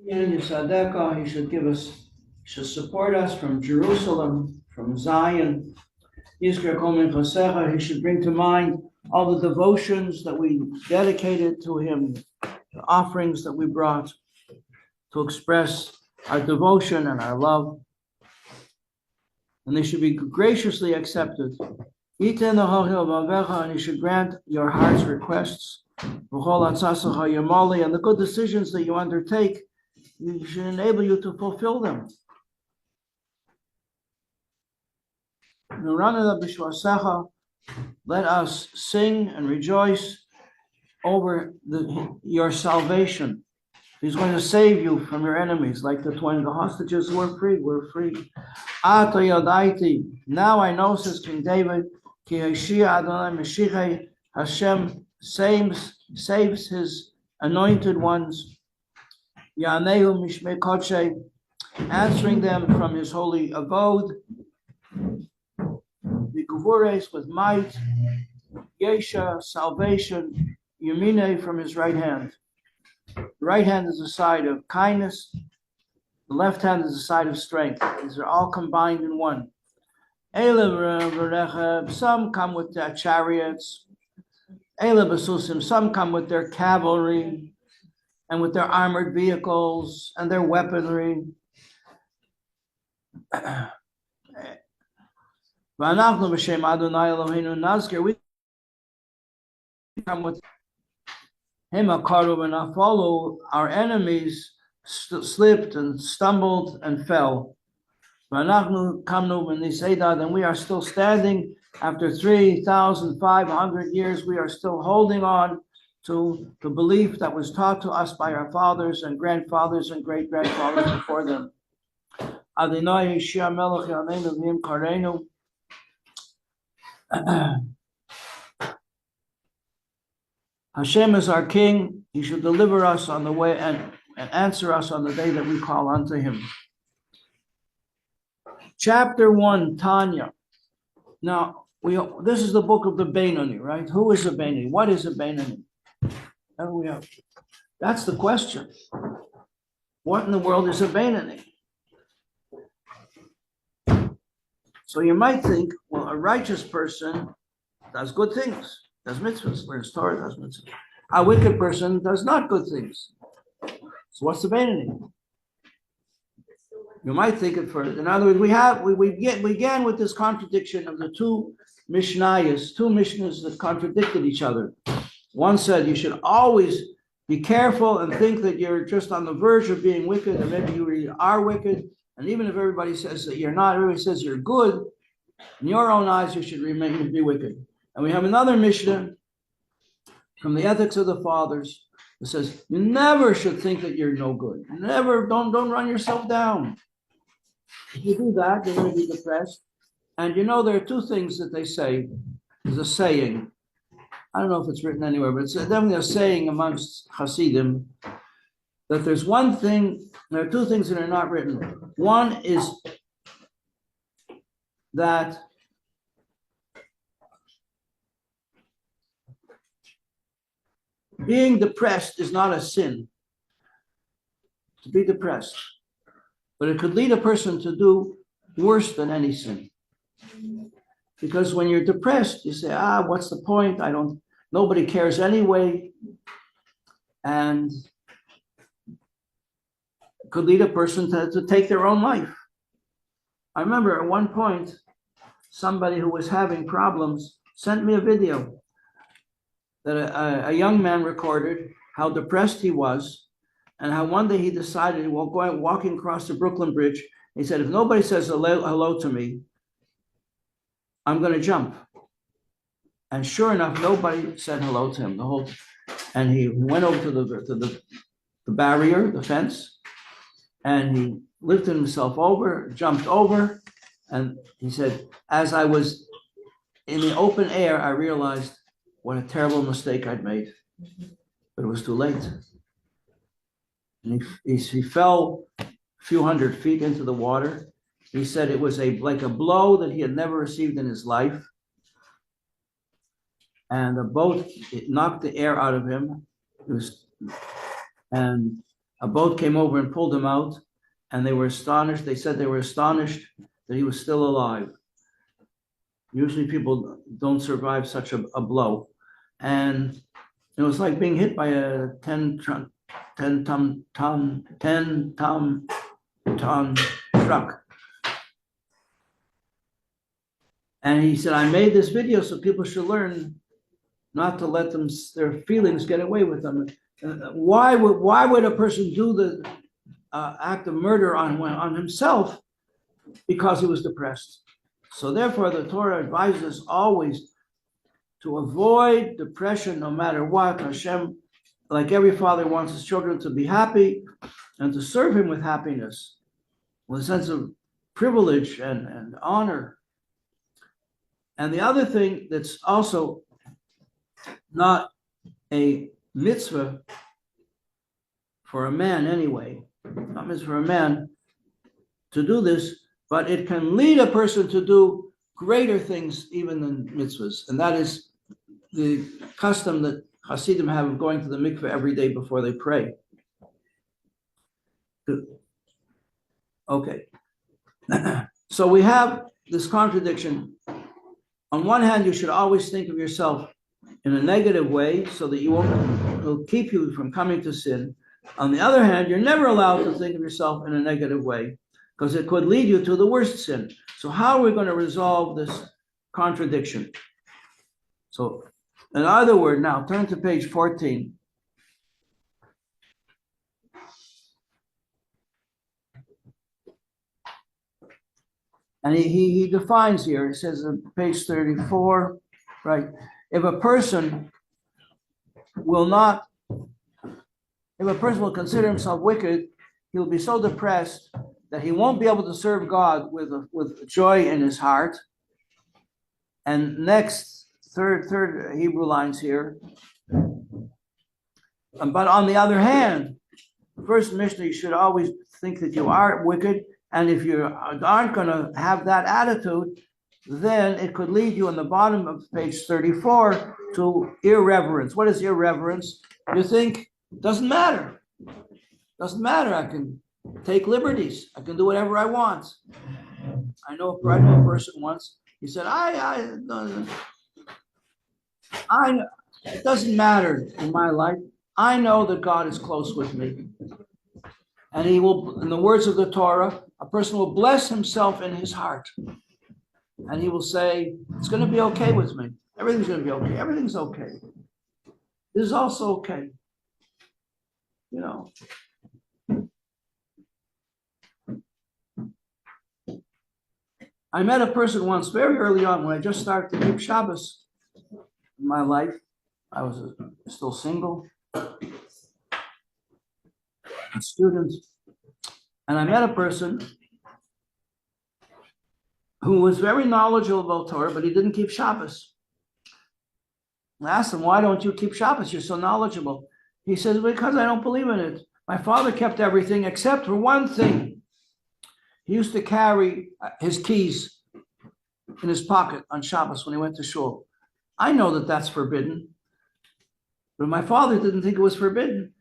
Yisadeka, he should give us, should support us from Jerusalem, from Zion. Yizkar Kol Minchasecha, he should bring to mind all the devotions that we dedicated to him, the offerings that we brought to express our devotion and our love, and they should be graciously accepted. And he should grant your heart's requests, and the good decisions that you undertake, he should enable you to fulfill them. Let us sing and rejoice over your salvation. He's going to save you from your enemies, like the hostages were free. We're free. Now I know, says King David, Hashem saves his anointed ones, answering them from his holy abode, with might, Yesha, salvation, Yemine, from his right hand. The right hand is a side of kindness, the left hand is a side of strength. These are all combined in one. Some come with their chariots, some come with their cavalry and with their armored vehicles and their weaponry. We come with him a karov, and follow our enemies slipped and stumbled and fell. And we are still standing after 3,500 years. We are still holding on to the belief that was taught to us by our fathers and grandfathers and great grandfathers before them. Hashem is our king. He should deliver us on the way and answer us on the day that we call unto him. Chapter 1, Tanya. Now, this is the book of the Beinoni, right? Who is a Beinoni? What is a Beinoni? That's the question. What in the world is a Beinoni? So you might think, well, a righteous person does good things, does mitzvahs, learns Torah, does mitzvahs. A wicked person does not good things. So what's the Beinoni? You might think it first. In other words, we began with this contradiction of the two Mishnayos, two Mishnahs that contradicted each other. One said you should always be careful and think that you're just on the verge of being wicked, and maybe you really are wicked. And even if everybody says that you're not, everybody says you're good, in your own eyes you should remain to be wicked. And we have another Mishnah from the Ethics of the Fathers that says you never should think that you're no good. Never, don't run yourself down. If you do that, you're going to be depressed. And there are two things that they say. There's a saying. I don't know if it's written anywhere, but it's definitely a saying amongst Hasidim that there are two things that are not written. One is that being depressed is not a sin. To be depressed. But it could lead a person to do worse than any sin. Because when you're depressed, you say, what's the point? Nobody cares anyway. And it could lead a person to take their own life. I remember at one point, somebody who was having problems sent me a video that a young man recorded how depressed he was, and how one day he decided, walking across the Brooklyn Bridge, he said, if nobody says hello to me, I'm going to jump. And sure enough, nobody said hello to him. And he went over to the barrier, the fence, and he lifted himself over, jumped over, and he said, as I was in the open air, I realized what a terrible mistake I'd made. But it was too late. And he fell a few hundred feet into the water. He said it was like a blow that he had never received in his life. And the boat, it knocked the air out of him. And a boat came over and pulled him out, and they were astonished. They said they were astonished that he was still alive. Usually people don't survive such a blow. And it was like being hit by a 10-ton truck. And he said, I made this video so people should learn not to let their feelings get away with them. Why would a person do the act of murder on himself? Because he was depressed. So therefore, the Torah advises us always to avoid depression no matter what. Hashem, like every father, wants his children to be happy and to serve him with happiness, with a sense of privilege and honor. And the other thing that's also not a mitzvah for a man anyway, not mitzvah for a man to do this, but it can lead a person to do greater things even than mitzvahs. And that is the custom that Hasidim have of going to the mikveh every day before they pray. Okay. So we have this contradiction. On one hand, you should always think of yourself in a negative way so that it'll keep you from coming to sin. On the other hand, you're never allowed to think of yourself in a negative way because it could lead you to the worst sin. So how are we going to resolve this contradiction? So in other words, now turn to page 14. And he defines here, it says on page 34, right? If a person will consider himself wicked, he'll be so depressed that he won't be able to serve God with joy in his heart. And next, third Hebrew lines here. But on the other hand, first Mishnah, you should always think that you are wicked. And if you aren't going to have that attitude, then it could lead you on the bottom of page 34 to irreverence. What is irreverence? You think, doesn't matter. Doesn't matter. I can take liberties. I can do whatever I want. I know a person once, he said, it doesn't matter in my life. I know that God is close with me. And he will, in the words of the Torah, a person will bless himself in his heart. And he will say, it's going to be okay with me. Everything's going to be okay. Everything's okay. This is also okay. You know. I met a person once very early on when I just started to keep Shabbos in my life. I was still single, a student. And I met a person who was very knowledgeable about Torah, but he didn't keep Shabbos. I asked him, why don't you keep Shabbos? You're so knowledgeable. He says, because I don't believe in it. My father kept everything except for one thing. He used to carry his keys in his pocket on Shabbos when he went to shul. I know that that's forbidden, but my father didn't think it was forbidden.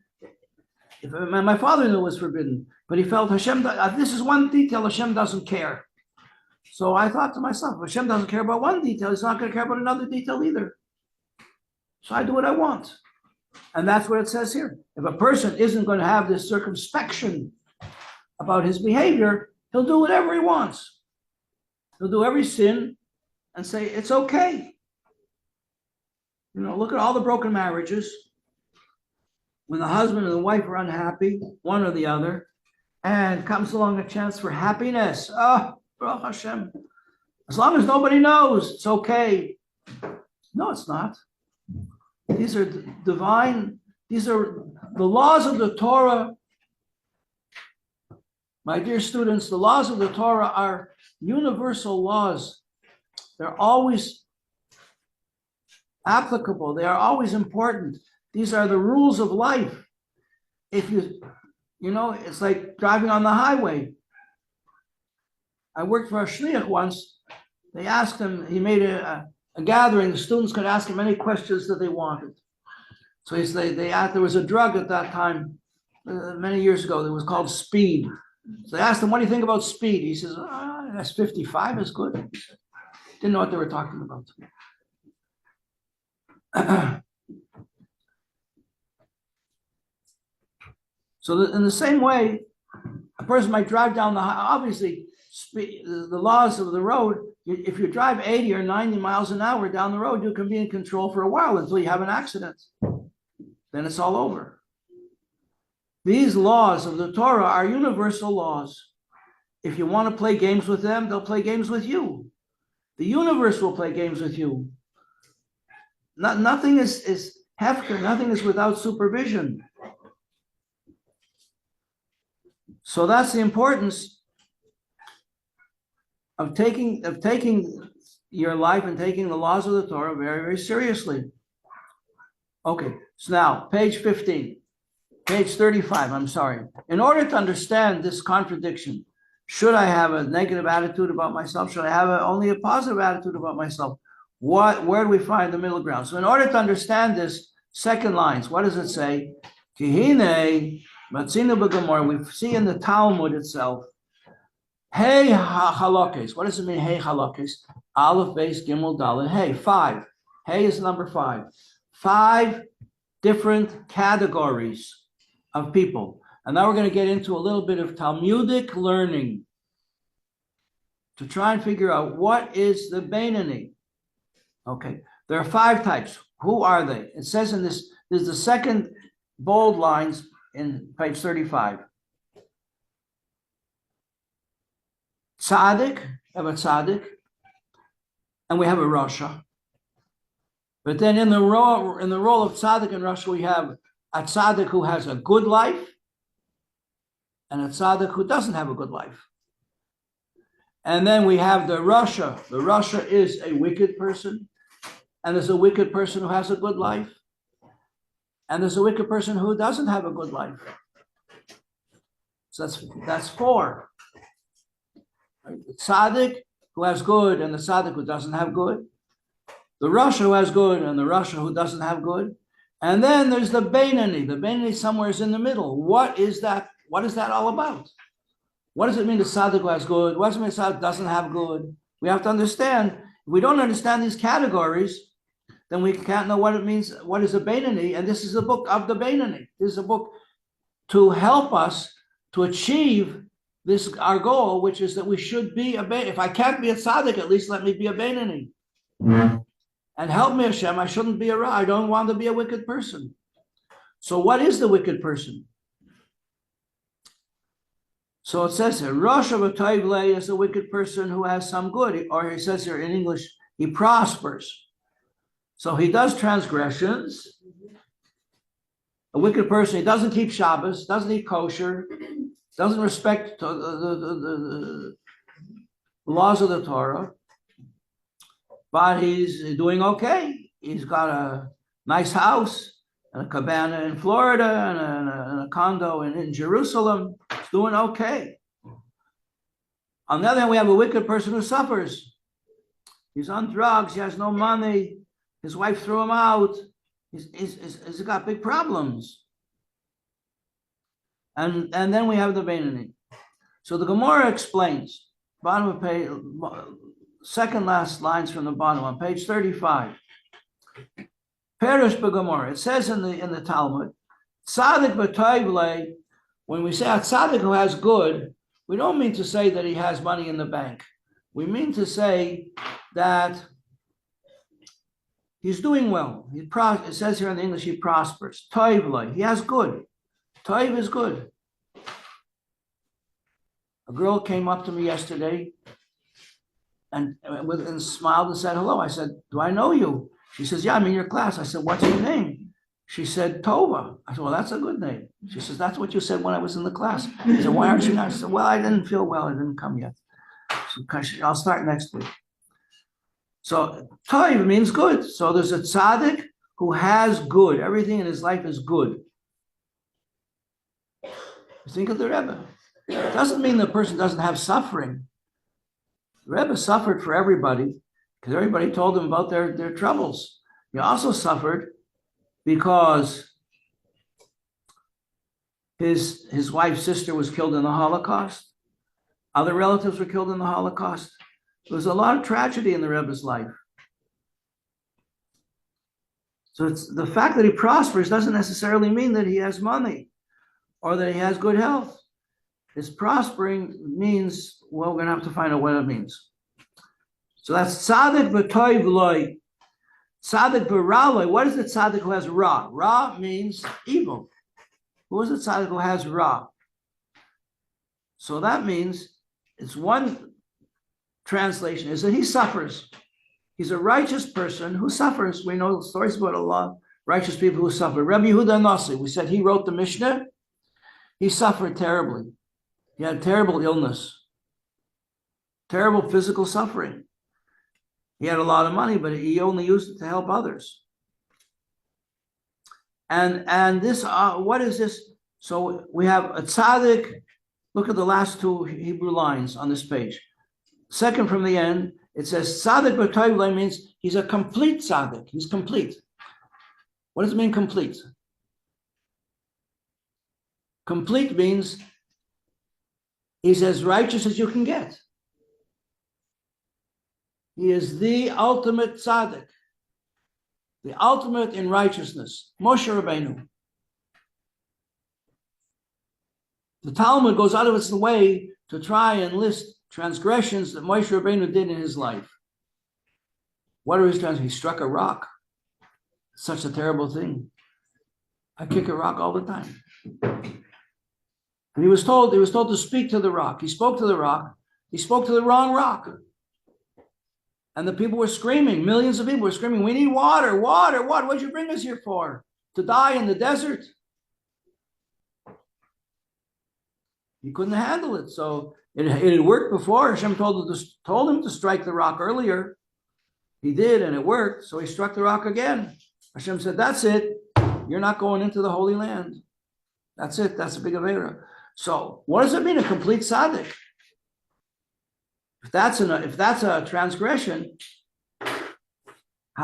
My father knew it was forbidden, but he felt Hashem, this is one detail Hashem doesn't care. So I thought to myself, if Hashem doesn't care about one detail, he's not going to care about another detail either. So I do what I want. And that's what it says here. If a person isn't going to have this circumspection about his behavior, he'll do whatever he wants. He'll do every sin and say, it's okay. You know, look at all the broken marriages. When the husband and the wife are unhappy, one or the other, and comes along a chance for happiness. Oh, Baruch Hashem. As long as nobody knows, it's okay. No, it's not. These are divine, these are the laws of the Torah. My dear students, the laws of the Torah are universal laws. They're always applicable. They are always important. These are the rules of life. If you know, it's like driving on the highway. I worked for a shliach once. They asked him, he made a gathering. The students could ask him any questions that they wanted. So there was a drug at that time many years ago. It was called speed. So I asked him, what do you think about speed? He says, that's 55 is good. Didn't know what they were talking about. So in the same way, a person might drive down the highway. Obviously, the laws of the road, if you drive 80 or 90 miles an hour down the road, you can be in control for a while until you have an accident. Then it's all over. These laws of the Torah are universal laws. If you want to play games with them, they'll play games with you. The universe will play games with you. Nothing is hefker, nothing is without supervision. So that's the importance of taking your life and taking the laws of the Torah very, very seriously. Okay, so now page 15, page 35, I'm sorry. In order to understand this contradiction, should I have a negative attitude about myself? Should I have only a positive attitude about myself? Where do we find the middle ground? So in order to understand this, second lines, what does it say? Kihine, Matzina b'Gemara, we see in the Talmud itself, Hey halakes. What does it mean, Hey halakes? Aleph, Beis, Gimel, Dalet, Hey, 5. Hey is number 5. 5 different categories of people. And now we're going to get into a little bit of Talmudic learning to try and figure out what is the Beinoni. Okay, there are 5 types. Who are they? It says in this is the second bold lines in page 35. Tzaddik, we have a tzaddik, and we have a rasha. But then in the role of tzaddik and rasha, we have a tzaddik who has a good life and a tzaddik who doesn't have a good life. And then we have the rasha. The rasha is a wicked person, and there's a wicked person who has a good life, and there's a wicked person who doesn't have a good life. So that's 4. The tzaddik who has good and the tzaddik who doesn't have good. The rasha who has good and the rasha who doesn't have good. And then there's the Beinoni. The Beinoni somewhere is in the middle. What is that? What is that all about? What does it mean the tzaddik who has good? What does it mean the tzaddik doesn't have good? We have to understand. If we don't understand these categories, then we can't know what it means. What is a Beinoni? And this is a book of the Beinoni. This is a book to help us to achieve this, our goal, which is that we should be a Beinoni. If I can't be a tzaddik, at least let me be a Beinoni. And help me, Hashem, I shouldn't be I don't want to be a wicked person. So what is the wicked person? So it says here, Rosh Chodesh is a wicked person who has some good, or he says here in English, he prospers. So he does transgressions. A wicked person, he doesn't keep Shabbos, doesn't eat kosher, doesn't respect the laws of the Torah, but he's doing okay. He's got a nice house and a cabana in Florida and a condo in Jerusalem. He's doing okay. On the other hand, we have a wicked person who suffers. He's on drugs. He has no money. His wife threw him out. He's got big problems. And then we have the Beinoni. So the Gemara explains, bottom of page, second last lines from the bottom on page 35. Perish b'Gemara. It says in the Talmud, tzaddik b'toivle. When we say a tzaddik who has good, we don't mean to say that he has money in the bank. We mean to say that he's doing well. It says here in the English, he prospers. Toivle. He has good. Toiv is good. A girl came up to me yesterday and smiled and said hello. I said, do I know you? She says, yeah, I'm in your class. I said, what's your name? She said, Tova. I said, well, that's a good name. She says, that's what you said when I was in the class. I said, why aren't you now? She said, well, I didn't feel well. I didn't come yet. So I'll start next week. So Toiv means good. So there's a tzaddik who has good. Everything in his life is good. Think of the Rebbe. It doesn't mean the person doesn't have suffering. The Rebbe suffered for everybody because everybody told him about their troubles. He also suffered because His wife's sister was killed in the Holocaust. Other relatives were killed in the Holocaust. There was a lot of tragedy in the Rebbe's life. So it's the fact that he prospers doesn't necessarily mean that he has money or that he has good health. His prospering means, well, we're going to have to find out what it means. So that's tzaddik v'toiv loy. Tzaddik v'ra loy. What is the tzaddik who has ra? Ra means evil. Who is the tzaddik who has ra? So that means it's one translation is that he suffers. He's a righteous person who suffers. We know stories about a lot of righteous people who suffer. Rabbi Yehuda Nasi, we said he wrote the Mishnah. He suffered terribly. He had terrible illness, terrible physical suffering. He had a lot of money, but he only used it to help others. And this, what is this? So we have a tzaddik. Look at the last two Hebrew lines on this page. Second from the end, it says tzaddik b'toiv means he's a complete tzaddik. He's complete. What does it mean, complete? Complete means he's as righteous as you can get. He is the ultimate tzaddik, the ultimate in righteousness. Moshe Rabbeinu. The Talmud goes out of its way to try and list transgressions that Moshe Rabbeinu did in his life. What are his transgressions? He struck a rock. Such a terrible thing. I kick a rock all the time. And he was told to speak to the rock. He spoke to the rock. He spoke to the wrong rock. And the people were screaming. Millions of people were screaming, we need water, water, what? What'd you bring us here for? To die in the desert? He couldn't handle it. So it had worked before. Hashem told him to strike the rock earlier. He did, and it worked. So he struck the rock again. Hashem said, that's it. You're not going into the Holy Land. That's it. That's a big avera. So what does it mean, a complete tzaddik? If that's a transgression,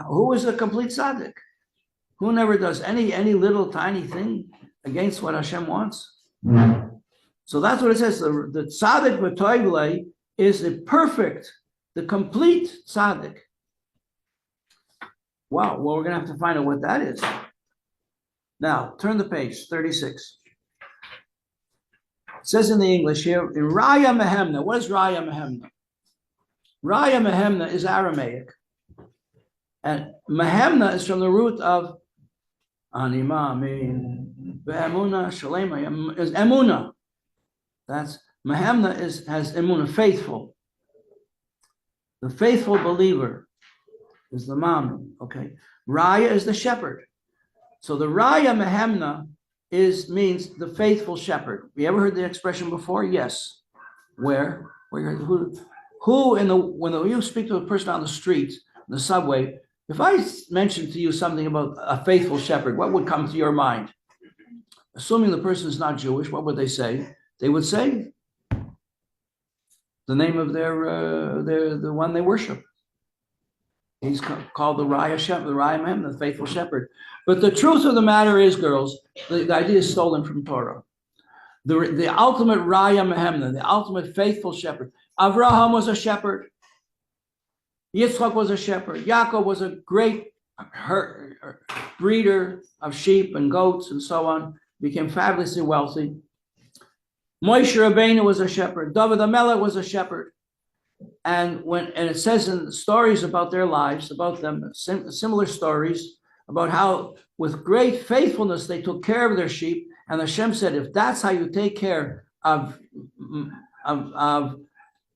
who is a complete tzaddik? Who never does any little tiny thing against what Hashem wants? So that's what it says. The tzaddik v'toivlei is the perfect, the complete tzaddik. Wow, well, we're going to have to find out what that is. Now, turn the page, 36. It says in the English here, in Raya Mehemna. What is Raya Mehemna? Raya Mehemna is Aramaic. And Mehemna is from the root of Anima, Be'emuna, Shalema, is Emuna. That's, Mehemna has Emuna, faithful. The faithful believer is the Mami, okay? Raya is the shepherd. So the Raya Mehemna means the faithful shepherd. You ever heard the expression before? Yes. Where? Who when you speak to a person on the street, the subway, if I mentioned to you something about a faithful shepherd, what would come to your mind? Assuming the person is not Jewish, what would they say? They would say the name of the one they worship. He's called the Raya Shepherd, the Raya Mem, the faithful shepherd. But the truth of the matter is, girls, the idea is stolen from Torah. The ultimate Raya Mehemna, the ultimate faithful shepherd. Avraham was a shepherd. Yitzchak was a shepherd. Yaakov was a great breeder of sheep and goats and so on. Became fabulously wealthy. Moshe Rabbeinu was a shepherd. David HaMelech was a shepherd. And it says in the stories about their lives, about them, similar stories about how with great faithfulness they took care of their sheep. And Hashem said, if that's how you take care of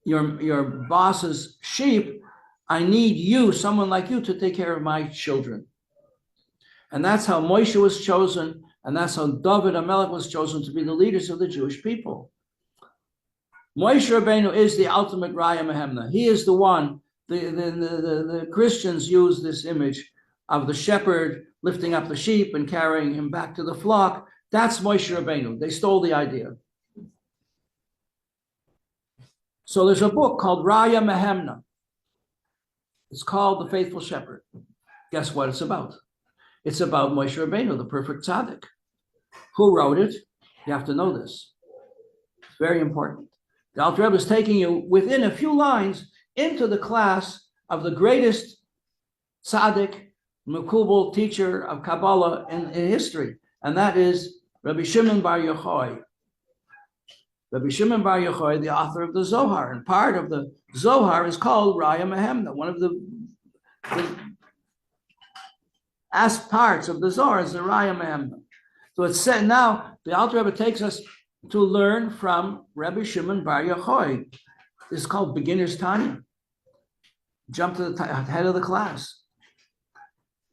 your boss's sheep, I need you, someone like you, to take care of my children. And that's how Moshe was chosen, and that's how David HaMelech was chosen to be the leaders of the Jewish people. Moshe Rabbeinu is the ultimate Raya Mehemna. He is the one. The Christians use this image of the shepherd lifting up the sheep and carrying him back to the flock. That's Moshe Rabbeinu. They stole the idea. So there's a book called Raya Mehemna. It's called The Faithful Shepherd. Guess what it's about? It's about Moshe Rabbeinu, the perfect tzaddik. Who wrote it? You have to know this. It's very important. The Alter Rebbe is taking you within a few lines into the class of the greatest tzaddik, Mekubal teacher of Kabbalah in history, and that is Rabbi Shimon Bar Yochai. Rabbi Shimon Bar Yochai, the author of the Zohar, and part of the Zohar is called Raya Mehemna. One of the parts of the Zohar is the Raya Mehemna. So it's said now, the Alter Rebbe takes us to learn from Rabbi Shimon Bar Yochai. This is called Beginner's Tanya. Jump to the head of the class.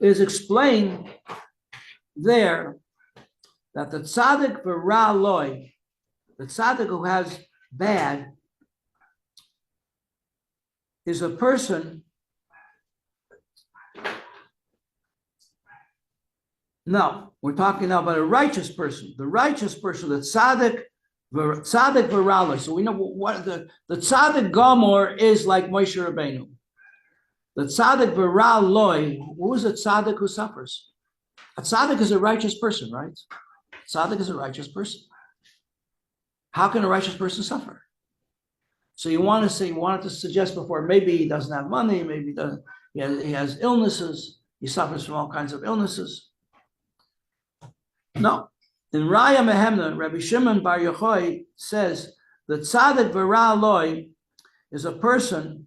It is explained there that the tzaddik v'ra loy, the tzaddik who has bad, is a person. No, we're talking now about a righteous person. The righteous person, the tzaddik v'ra loy. So we know what the tzaddik gomor is like Moshe Rabbeinu. The tzaddik v'ra loy, who is a tzaddik who suffers? A tzaddik is a righteous person, right? Tzaddik is a righteous person. How can a righteous person suffer? So you wanted to suggest before, maybe he doesn't have money, maybe he doesn't, he has illnesses, he suffers from all kinds of illnesses. No. In Raya Mehemna, Rabbi Shimon Bar Yochai says the tzaddik v'ra loy is a person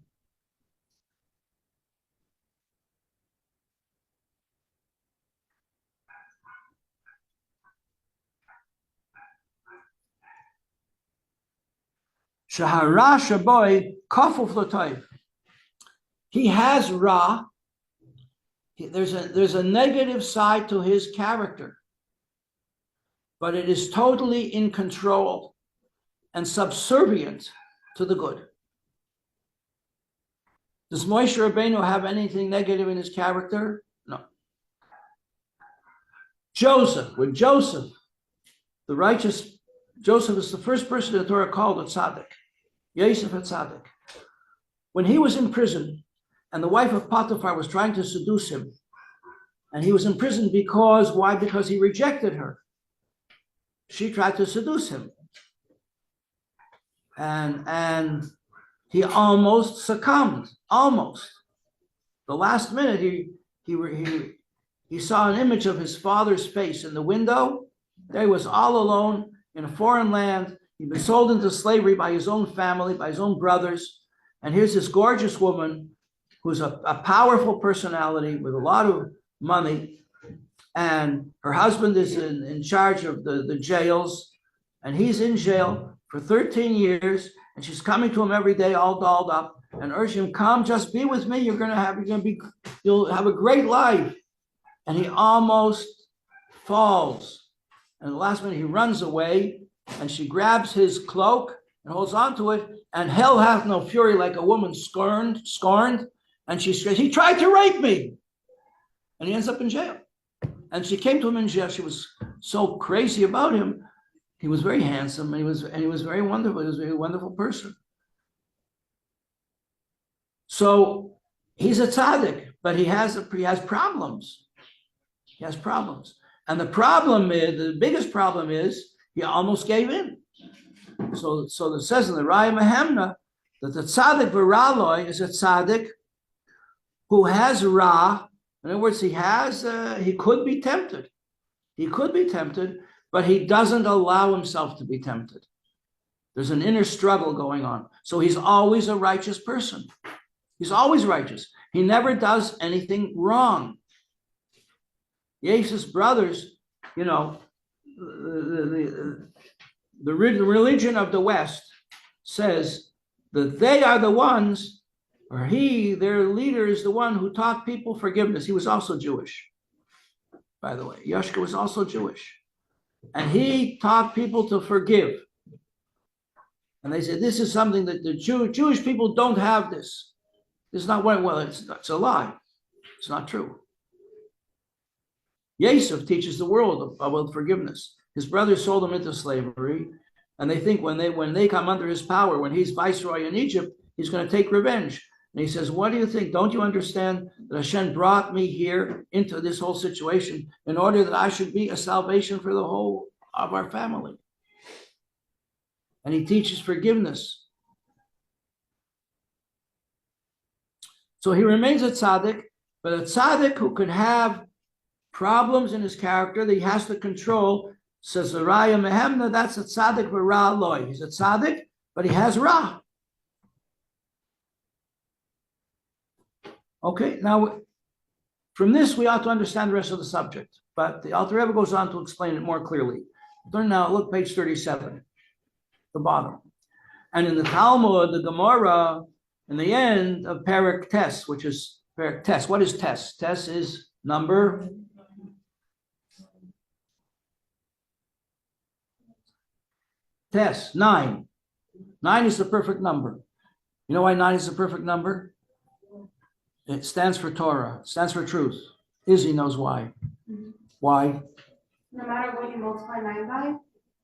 Shahara Shaboy Kafuf Latoiv. He has Ra. There's a negative side to his character, but it is totally in control and subservient to the good. Does Moshe Rabbeinu have anything negative in his character? No. Joseph, the righteous Joseph is the first person the Torah called a tzaddik. Yosef a tzaddik. When he was in prison, and the wife of Potiphar was trying to seduce him, and he was in prison because, why? Because he rejected her. She tried to seduce him. And he almost succumbed, almost. The last minute, he saw an image of his father's face in the window. There he was all alone in a foreign land. He'd been sold into slavery by his own family, by his own brothers. And here's this gorgeous woman who's a powerful personality with a lot of money. And her husband is in charge of the jails. And he's in jail for 13 years. And she's coming to him every day all dolled up and urging him, come, just be with me. You'll have a great life. And he almost falls. And the last minute he runs away. And she grabs his cloak and holds on to it, and hell hath no fury like a woman scorned. And she says, he tried to rape me. And he ends up in jail. And she came to him in jail. She was so crazy about him. He was very handsome, and he was very wonderful. He was a very wonderful person. So he's a tzaddik, but he has problems. He has problems. And the biggest problem is, he almost gave in. So it says in the Raya Mehemna that the tzaddik v'ra loy is a tzaddik who has Ra. In other words, he could be tempted. He could be tempted, but he doesn't allow himself to be tempted. There's an inner struggle going on. So he's always a righteous person. He's always righteous. He never does anything wrong. Yeshu's brothers, the religion of the West says that they are the ones, or their leader is the one who taught people forgiveness. He was also Jewish, by the way. Yoshka was also Jewish. And he taught people to forgive. And they said, this is something that the Jewish people don't have this. This is not it's a lie. It's not true. Yosef teaches the world about forgiveness. His brothers sold him into slavery, and they think when they come under his power, when he's viceroy in Egypt, he's going to take revenge. And he says, what do you think? Don't you understand that Hashem brought me here into this whole situation in order that I should be a salvation for the whole of our family? and he teaches forgiveness. So he remains a tzaddik, but a tzaddik who could have problems in his character that he has to control, says the Raya Mehemna, that's a tzaddik v'ra loy. He's a tzaddik, but he has ra. Okay, now from this we ought to understand the rest of the subject, but the Alter Rebbe goes on to explain it more clearly. Turn now, look page 37, the bottom. And in the Talmud, the Gemara, in the end of Perek Tes, which is Perek Tes. What is Tes? Tes is number 9. 9 is the perfect number. You know why 9 is the perfect number? It stands for Torah. It stands for truth. Izzy knows why. Why? No matter what you multiply 9 by,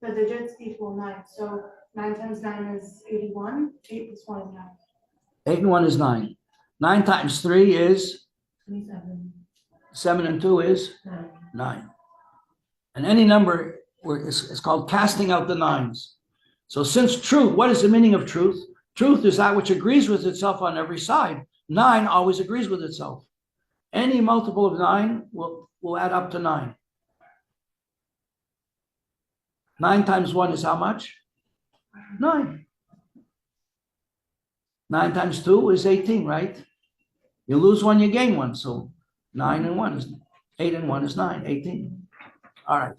the digits equal 9. So 9 times 9 is 81. 8 plus 1 is 9. 8 and 1 is 9. 9 times 3 is 27. 7 and 2 is 9. And any number is called casting out the nines. So since truth, what is the meaning of truth? Truth is that which agrees with itself on every side. 9 always agrees with itself. Any multiple of 9 will add up to 9. 9 times 1 is how much? 9. 9 times 2 is 18, right? You lose 1, you gain 1. So 9 and 1 is 8 and 1 is 9, 18. All right.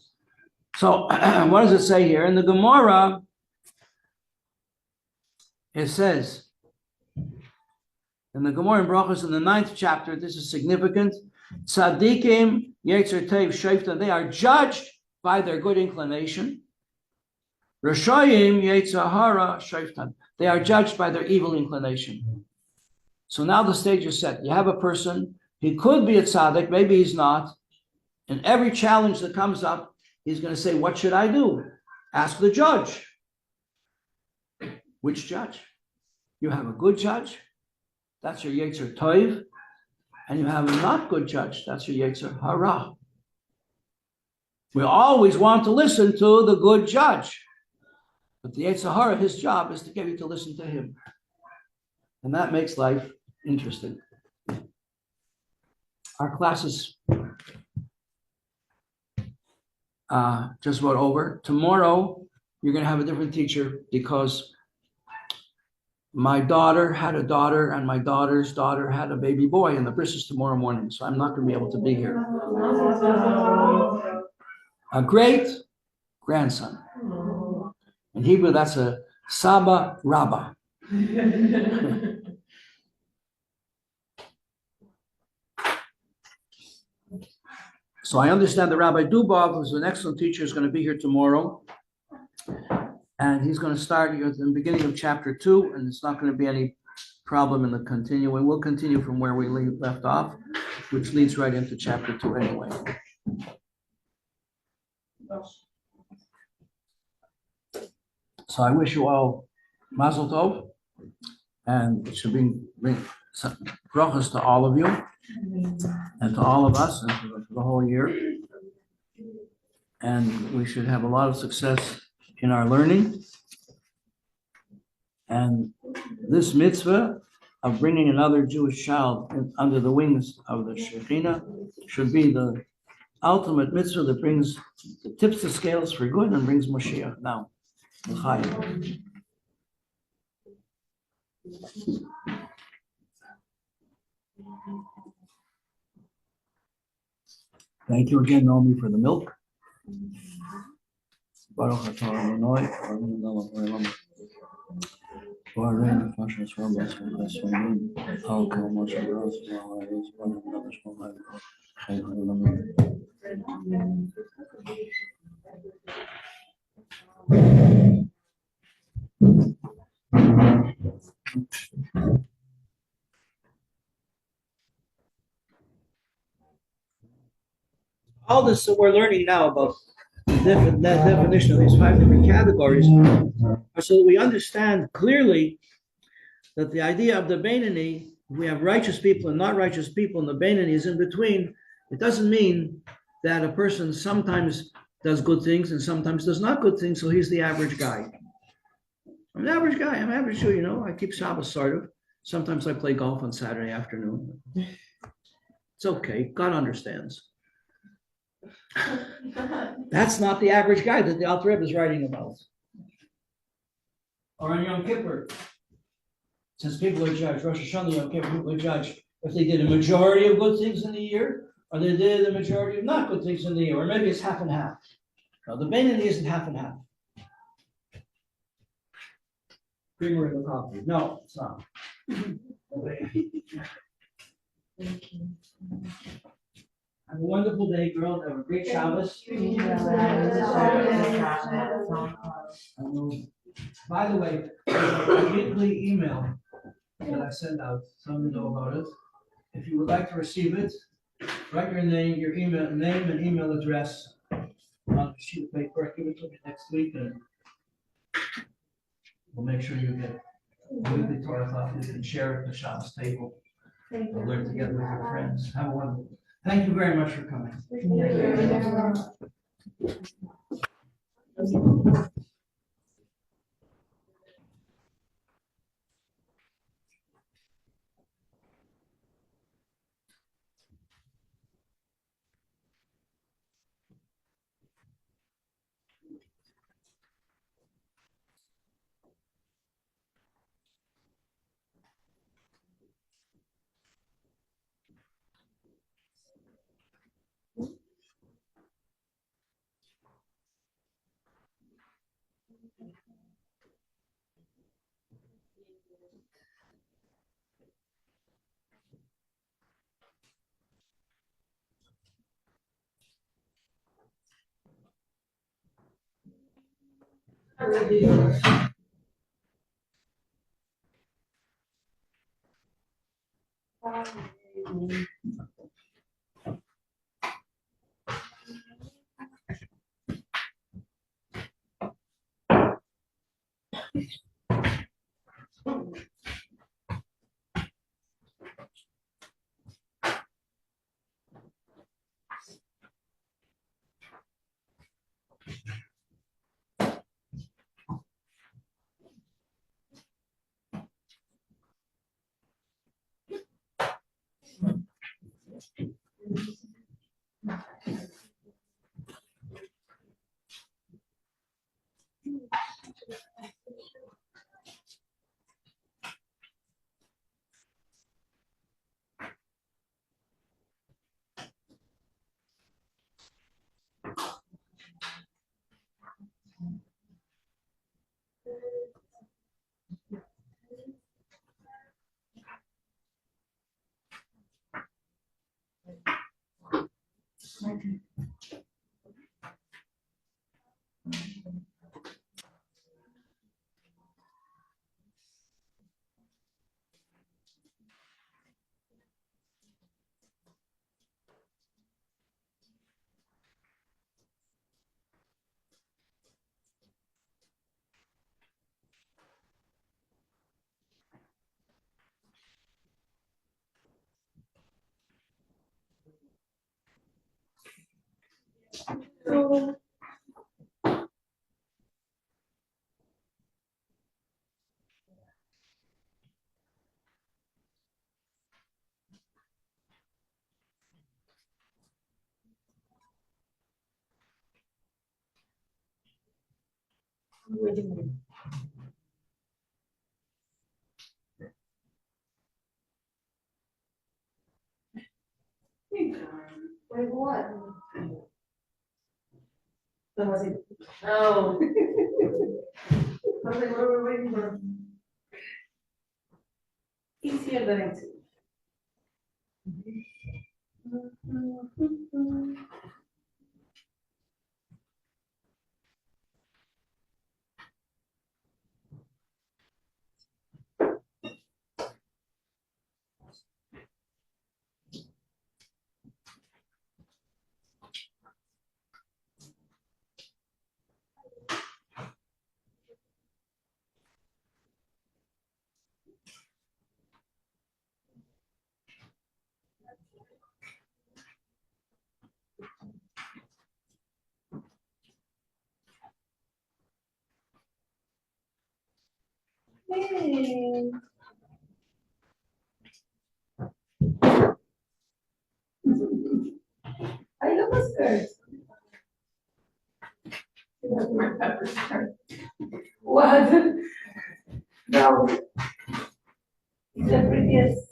So what does it say here? In the Gemara, it says, in the Gemara in Brachos in the 9th chapter, this is significant. Tzadikim yetzer tov shoftan, they are judged by their good inclination. Rashayim yetzer hara shoftan, they are judged by their evil inclination. So now the stage is set. You have a person, he could be a tzaddik, maybe he's not. And every challenge that comes up, he's going to say, what should I do? Ask the judge. Which judge? You have a good judge, that's your Yetzer Tov, and you have a not good judge, that's your Yetzer Hara. We always want to listen to the good judge, but the Yetzer Hara, his job is to get you to listen to him. And that makes life interesting. Our classes just went over. Tomorrow, you're going to have a different teacher because my daughter had a daughter and my daughter's daughter had a baby boy, and the bris is tomorrow morning, so I'm not going to be able to be here. A great grandson. In Hebrew, that's a Saba Rabba. So I understand that Rabbi Dubov, who's an excellent teacher, is going to be here tomorrow. And he's going to start at the beginning of chapter 2, and it's not going to be any problem in the continuing. We'll continue from where we left off, which leads right into chapter 2 anyway. So I wish you all Mazel Tov, and it should bring brachas to all of you, and to all of us, and for the whole year. And we should have a lot of success in our learning. And this mitzvah of bringing another Jewish child under the wings of the Shekhinah should be the ultimate mitzvah that tips the scales for good and brings Moshiach. Now, l'chaim. Thank you again, Naomi, for the milk. Baruch atah Adonai, Baruch Moshe Rabbos Chesvanim, Al Kol Moshe Rabbos all this that we're learning now about the definition of these 5 different categories are so that we understand clearly that the idea of the Beinani, we have righteous people and not righteous people, and the Beinani is in between. It doesn't mean that a person sometimes does good things and sometimes does not good things, so he's the average guy. I'm an average guy. I'm average too, you know. I keep Shabbos sort of. Sometimes I play golf on Saturday afternoon. It's okay. God understands. That's not the average guy that the Alter Rebbe is writing about. Or on Yom Kippur, since people are judged, Rosh Hashanah, Yom Kippur, people are judged if they did a majority of good things in the year, or they did a majority of not good things in the year, or maybe it's half and half. Now, the Beinoni isn't half and half. Creamer in the coffee. No, it's not. Have a wonderful day, girl. Have a great Shabbos. By the way, a weekly email that I send out, some of you know about it. If you would like to receive it, write your name, your email name and email address on a sheet of paper. Give it to me next week, and we'll make sure you get a weekly Torah class. You can share it at the Shabbos table. We'll learn together with your friends. Have a wonderful. Thank you very much for coming. Wait, what? Oh. I was like, what are we waiting for? Easier than it. morning. I love the skirt. What? No. It's the prettiest.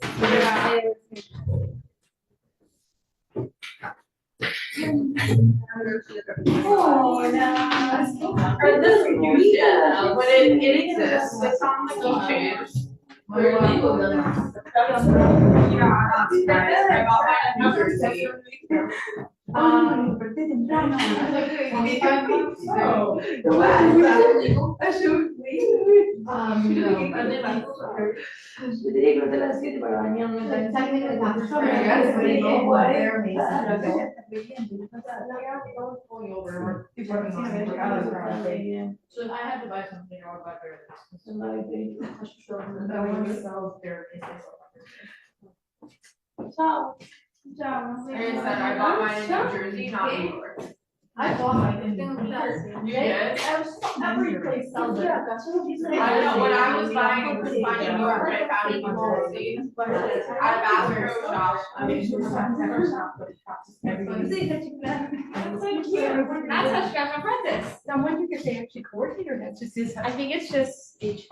Oh, no. Or this yeah, but it exists. It's on the keychains. Yeah, that's nice. I got mine in New Jersey. Oh, no. Are they legal? Yo diría que no te las 7 para bañarme. So if I had to buy something, I would buy better than this. That one sells their business. Ciao. Ciao. Like I said, I bought mine in New Jersey, not New York. I bought mine in New Jersey. You did? Every place sells it. I don't know, when I was buying in New York, I found it in New Jersey. At a Bass Pro Shop. Thank you. That's how she got my presents. Now, when you get they actually coordinate, or that's just his. I think it's just HP.